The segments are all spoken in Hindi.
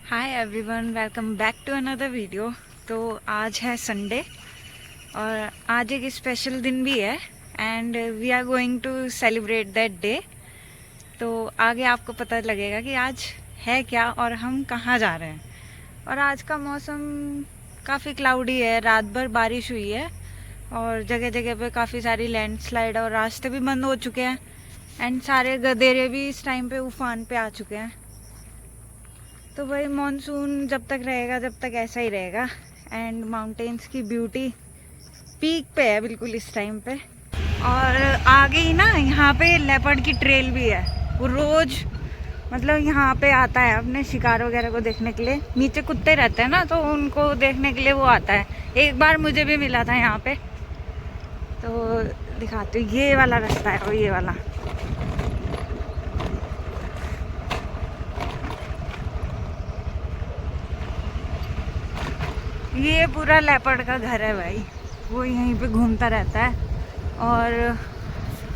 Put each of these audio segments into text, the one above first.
Hi everyone, welcome back to another video. तो आज है संडे और आज एक स्पेशल दिन भी है and we are going to celebrate that day. तो आगे आपको पता लगेगा कि आज है क्या और हम कहाँ जा रहे हैं। और आज का मौसम काफ़ी क्लाउडी है, रात भर बारिश हुई है और जगह जगह पे काफ़ी सारी लैंडस्लाइड और रास्ते भी बंद हो चुके हैं एंड सारे गधेरे भी इस टाइम पे उफान पे आ चुके हैं। तो भाई मॉनसून जब तक रहेगा जब तक ऐसा ही रहेगा एंड माउंटेन्स की ब्यूटी पीक पे है बिल्कुल इस टाइम पे। और आगे ही ना यहाँ पे लेपर्ड की ट्रेल भी है। वो रोज मतलब यहाँ पे आता है अपने शिकार वगैरह को देखने के लिए। नीचे कुत्ते रहते हैं ना तो उनको देखने के लिए वो आता है। एक बार मुझे भी मिला था यहाँ पे, तो दिखाती हूँ। ये वाला रास्ता है, वो ये वाला। ये पूरा लेपर्ड का घर है भाई, वो यहीं पे घूमता रहता है। और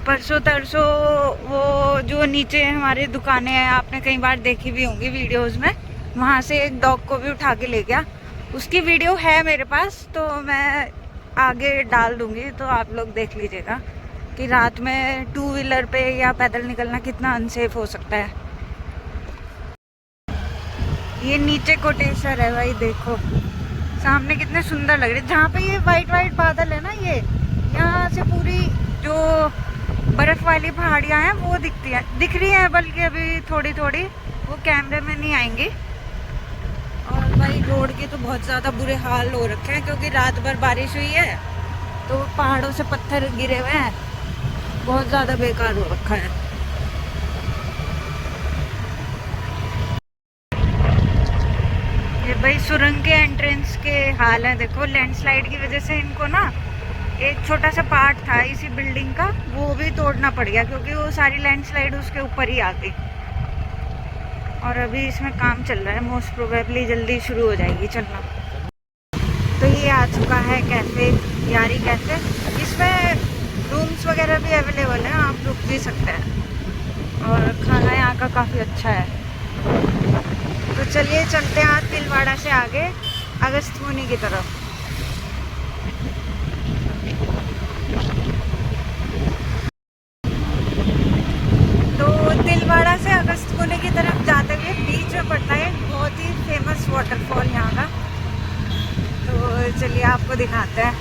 परसों तरसों वो जो नीचे हमारी दुकानें हैं, आपने कई बार देखी भी होंगी वीडियोस में, वहाँ से एक डॉग को भी उठा के ले गया। उसकी वीडियो है मेरे पास, तो मैं आगे डाल दूंगी, तो आप लोग देख लीजिएगा कि रात में टू व्हीलर पे या पैदल निकलना कितना अनसेफ हो सकता है। ये नीचे कोटेश्वर है भाई, देखो सामने कितने सुंदर लग रहे हैं। जहाँ पे ये वाइट वाइट बादल है ना, ये यहाँ से पूरी जो बर्फ वाली पहाड़ियाँ हैं वो दिख रही हैं, बल्कि अभी थोड़ी थोड़ी वो कैमरे में नहीं आएंगी। और भाई रोड के तो बहुत ज़्यादा बुरे हाल हो रखे हैं क्योंकि रात भर बारिश हुई है, तो पहाड़ों से पत्थर गिरे हुए हैं, बहुत ज़्यादा बेकार हो रखा है। ये भाई सुरंग के एंट्रेंस के हाल है, देखो लैंडस्लाइड की वजह से इनको ना एक छोटा सा पार्ट था इसी बिल्डिंग का, वो भी तोड़ना पड़ गया क्योंकि वो सारी लैंडस्लाइड उसके ऊपर ही आ गई। और अभी इसमें काम चल रहा है, मोस्ट प्रोबेबली जल्दी शुरू हो जाएगी चलना। तो ये आ चुका है कैफ़े, यारी कैफ़े। इसमें रूम्स वगैरह भी अवेलेबल हैं, आप रुक भी सकते हैं और खाना यहाँ का काफ़ी अच्छा है। तो चलिए चलते हैं आज तिलवाड़ा से आगे अगस्त्यमुनि की तरफ। तो तिलवाड़ा से अगस्त्यमुनि की तरफ जाते हुए बीच में पड़ता है बहुत ही फेमस वाटरफॉल यहाँ का। तो चलिए आपको दिखाते हैं।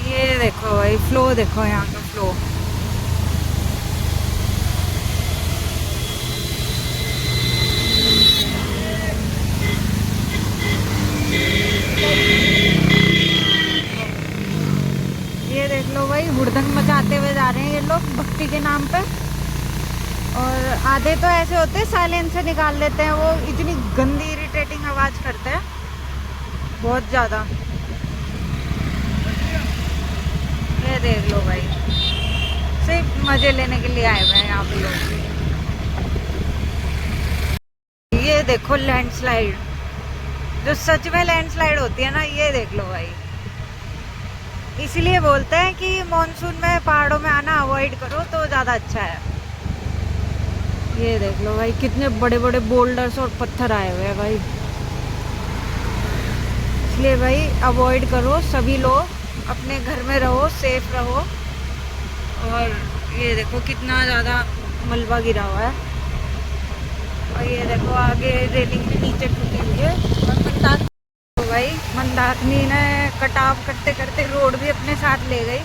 ये देखो भाई, फ्लो देखो यहाँ का फ्लो। ये देख लो भाई, हुड़दंग मचाते हुए जा रहे हैं ये लोग भक्ति के नाम पे। और आधे तो ऐसे होते हैं साइलेंस से निकाल लेते हैं, वो इतनी गंदी इरिटेटिंग आवाज़ करते हैं बहुत ज़्यादा। ये देख लो भाई, सिर्फ मज़े लेने के लिए आए हुए हैं यहाँ पे लोग। ये देखो लैंडस्लाइड, जो सच में लैंडस्लाइड होती है ना, ये देख लो भाई। इसीलिए बोलते हैं कि मॉनसून में पहाड़ों में आना अवॉइड करो तो ज़्यादा अच्छा है। ये देख लो भाई, कितने बड़े बड़े बोल्डर्स और पत्थर आए हुए हैं भाई। इसलिए भाई अवॉइड करो, सभी लोग अपने घर में रहो, सेफ रहो। और ये देखो कितना ज़्यादा मलबा गिरा हुआ है। और ये देखो आगे रेलिंग भी नीचे टूटी हुई है। और मंदाकिनी, तो भाई मंदाकिनी ने कटाव करते करते रोड भी अपने साथ ले गई।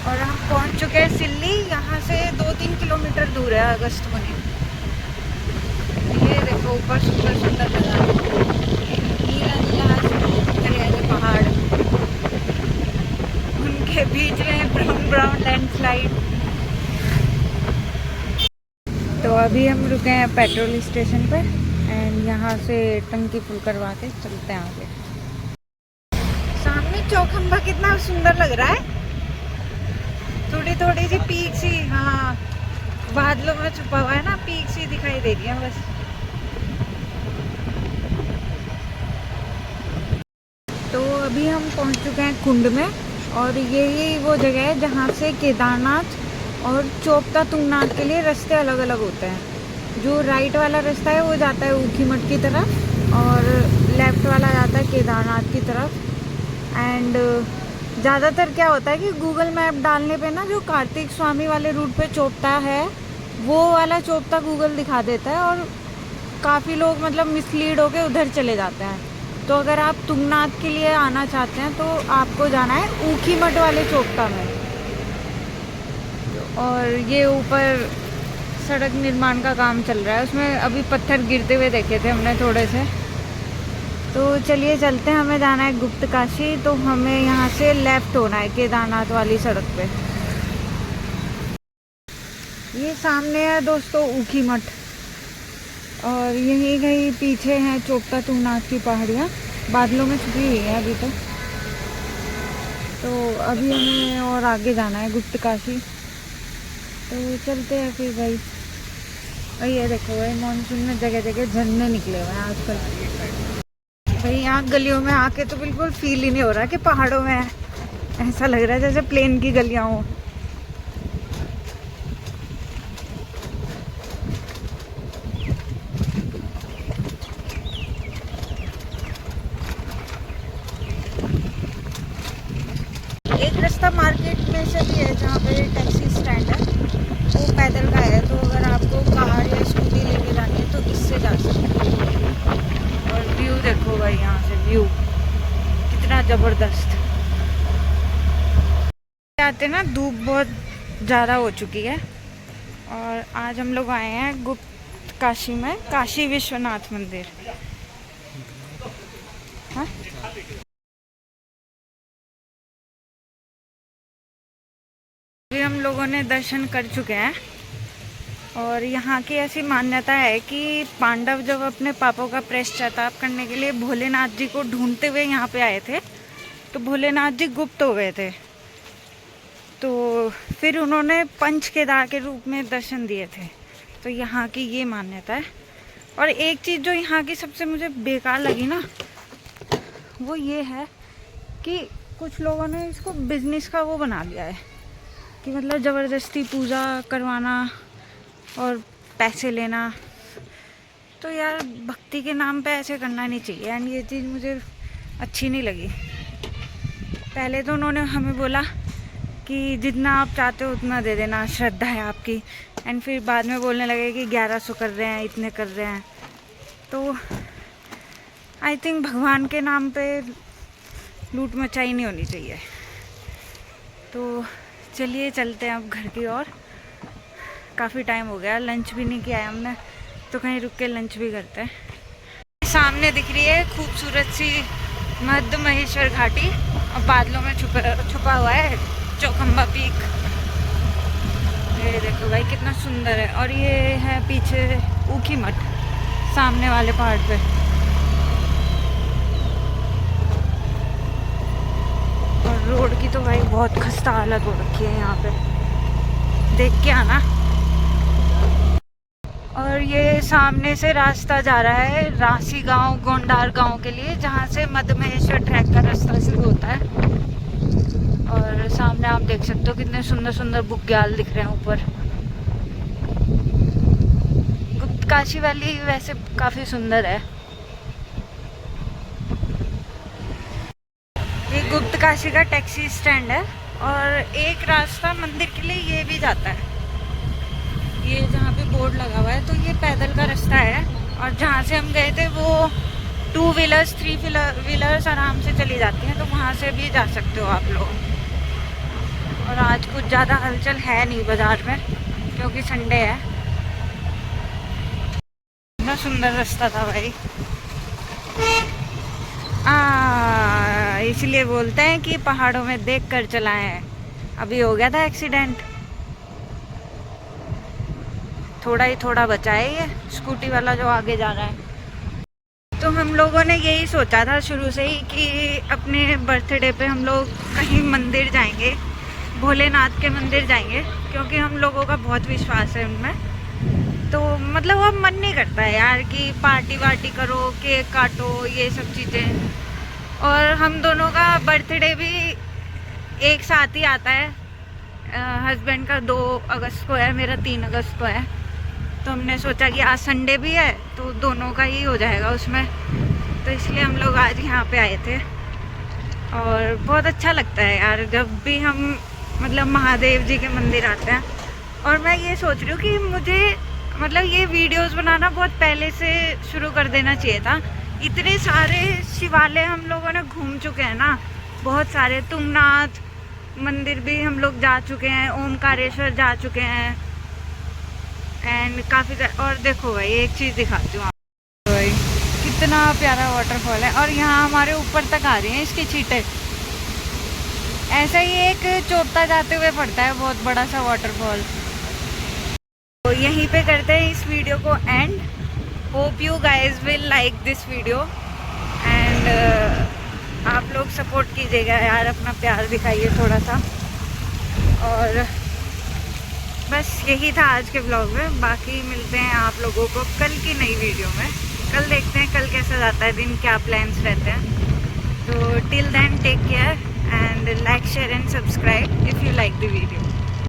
और हम पहुंच चुके हैं सिल्ली, यहाँ से 2-3 किलोमीटर दूर है अगस्त्यमुनि। ये देखो ऊपर सुंदर सुंदर नज़ारा, नीला नीला हरे हरे पहाड़, उनके बीच में ब्राउन ब्राउन लैंडस्लाइड। तो अभी हम रुके हैं पेट्रोल स्टेशन पे एंड यहाँ से टंकी फुल करवा के चलते हैं आगे। सामने चौखंबा कितना सुंदर लग रहा है, थोड़ी थोड़ी सी पीक सी, हाँ बादलों में छुपा हुआ है ना, पीक सी दिखाई दे रही है बस। तो अभी हम पहुंच चुके हैं कुंड में और यही वो जगह है जहाँ से केदारनाथ और चोपता तुंगनाथ के लिए रास्ते अलग अलग होते हैं। जो राइट वाला रास्ता है वो जाता है ऊखीमठ की तरफ और लेफ़्ट वाला जाता है केदारनाथ की तरफ। एंड ज़्यादातर क्या होता है कि गूगल मैप डालने पे ना जो कार्तिक स्वामी वाले रूट पे चोपता है वो वाला चोपता गूगल दिखा देता है और काफ़ी लोग मतलब मिसलीड होके उधर चले जाते हैं। तो अगर आप तुंगनाथ के लिए आना चाहते हैं तो आपको जाना है ऊखीमठ वाले चोपता में। और ये ऊपर सड़क निर्माण का काम चल रहा है, उसमें अभी पत्थर गिरते हुए देखे थे हमने थोड़े से। तो चलिए चलते हैं, हमें जाना है गुप्त काशी। तो हमें यहाँ से लेफ़्ट होना है केदारनाथ वाली सड़क पे। ये सामने है दोस्तों ऊखीमठ और यहीं कहीं पीछे हैं चोपता तुंगनाथ की पहाड़ियाँ, बादलों में छुपी हुई है अभी तो अभी हमें और आगे जाना है गुप्त काशी। तो चलते हैं फिर भाई। और ये देखो भाई मानसून में जगह जगह झरने निकले हुए हैं आजकल भाई। यहाँ गलियों में आके तो बिल्कुल फील ही नहीं हो रहा कि पहाड़ों में है, ऐसा लग रहा है जैसे प्लेन की गलियाँ हों। एक रास्ता मार्केट में से भी है जहाँ पे टैक्सी स्टैंड है, वो पैदल का है। तो अगर आपको कार या स्कूटी लेके जानी है तो इससे जा सकते हैं। और व्यू देखो भाई, यहाँ से व्यू कितना ज़बरदस्त। आते ना धूप बहुत ज़्यादा हो चुकी है और आज हम लोग आए हैं गुप्त काशी में, काशी विश्वनाथ मंदिर। हाँ अभी हम लोगों ने दर्शन कर चुके हैं और यहाँ की ऐसी मान्यता है कि पांडव जब अपने पापों का प्रायश्चित करने के लिए भोलेनाथ जी को ढूंढते हुए यहाँ पे आए थे तो भोलेनाथ जी गुप्त हो गए थे। तो फिर उन्होंने पंच केदार के रूप में दर्शन दिए थे। तो यहाँ की ये मान्यता है। और एक चीज़ जो यहाँ की सबसे मुझे बेकार लगी ना, वो ये है कि कुछ लोगों ने इसको बिजनेस का वो बना लिया है कि मतलब ज़बरदस्ती पूजा करवाना और पैसे लेना। तो यार भक्ति के नाम पे ऐसे करना नहीं चाहिए एंड ये चीज़ मुझे अच्छी नहीं लगी। पहले तो उन्होंने हमें बोला कि जितना आप चाहते हो उतना दे देना, श्रद्धा है आपकी। एंड फिर बाद में बोलने लगे कि 1100 कर रहे हैं, इतने कर रहे हैं। तो आई थिंक भगवान के नाम पे लूट मचाई नहीं होनी चाहिए। तो चलिए चलते हैं अब घर की ओर। काफ़ी टाइम हो गया, लंच भी नहीं किया है हमने, तो कहीं रुक के लंच भी करते हैं। सामने दिख रही है खूबसूरत सी मध्य महेश्वर घाटी और बादलों में छुपा हुआ है चौखंबा पीक। ये देखो भाई कितना सुंदर है। और ये है पीछे ऊखीमठ सामने वाले पहाड़ पे। और रोड की तो भाई बहुत खस्ता हालत हो रखी है यहाँ पे, देख के आना। और ये सामने से रास्ता जा रहा है रांसी गांव गोंडार गांव के लिए, जहाँ से मध्य महेश्वर ट्रैक का रास्ता शुरू होता है। और सामने आप देख सकते हो कितने सुंदर सुंदर बुग्याल दिख रहे हैं ऊपर। गुप्त काशी वाली वैसे काफ़ी सुंदर है। ये गुप्त काशी का टैक्सी स्टैंड है और एक रास्ता मंदिर के लिए ये भी जाता है। ये जहाँ पे बोर्ड लगा हुआ है तो ये पैदल का रास्ता है। और जहाँ से हम गए थे वो 2 व्हीलर्स 3 व्हीलर्स आराम से चली जाती हैं, तो वहाँ से भी जा सकते हो आप लोग। और आज कुछ ज़्यादा हलचल है नहीं बाज़ार में क्योंकि संडे है। इतना सुंदर रास्ता था भाई। इसलिए बोलते हैं कि पहाड़ों में देख कर चलाएं। अभी हो गया था एक्सीडेंट, थोड़ा ही थोड़ा बचा है ये स्कूटी वाला जो आगे जा रहा है। तो हम लोगों ने यही सोचा था शुरू से ही कि अपने बर्थडे पे हम लोग कहीं मंदिर जाएंगे, भोलेनाथ के मंदिर जाएंगे, क्योंकि हम लोगों का बहुत विश्वास है उनमें। तो मतलब अब मन नहीं करता है यार कि पार्टी वार्टी करो, केक काटो, ये सब चीज़ें। और हम दोनों का बर्थडे भी एक साथ ही आता है। हस्बैंड का 2 अगस्त को है, मेरा 3 अगस्त को है। तो हमने सोचा कि आज संडे भी है तो दोनों का ही हो जाएगा उसमें, तो इसलिए हम लोग आज यहाँ पे आए थे। और बहुत अच्छा लगता है यार जब भी हम मतलब महादेव जी के मंदिर आते हैं। और मैं ये सोच रही हूँ कि मुझे मतलब ये वीडियोस बनाना बहुत पहले से शुरू कर देना चाहिए था। इतने सारे शिवालय हम लोगों ने घूम चुके हैं ना, बहुत सारे। तुंगनाथ मंदिर भी हम लोग जा चुके हैं, ओमकारेश्वर जा चुके हैं एंड काफ़ी। और देखो भाई एक चीज़ दिखाती हूँ आपको भाई, कितना प्यारा वाटरफॉल है। और यहाँ हमारे ऊपर तक आ रही हैं इसकी छींटे। ऐसा ही एक चोपता जाते हुए पड़ता है बहुत बड़ा सा वाटरफॉल। तो यहीं पे करते हैं इस वीडियो को and. Hope you guys will like this video and आप लोग सपोर्ट कीजिएगा यार, अपना प्यार दिखाइए थोड़ा सा। और बस यही था आज के व्लॉग में। बाकी मिलते हैं आप लोगों को कल की नई वीडियो में। कल देखते हैं कल कैसा जाता है दिन, क्या प्लान्स रहते हैं। तो till then take care and like share and subscribe if you like the video.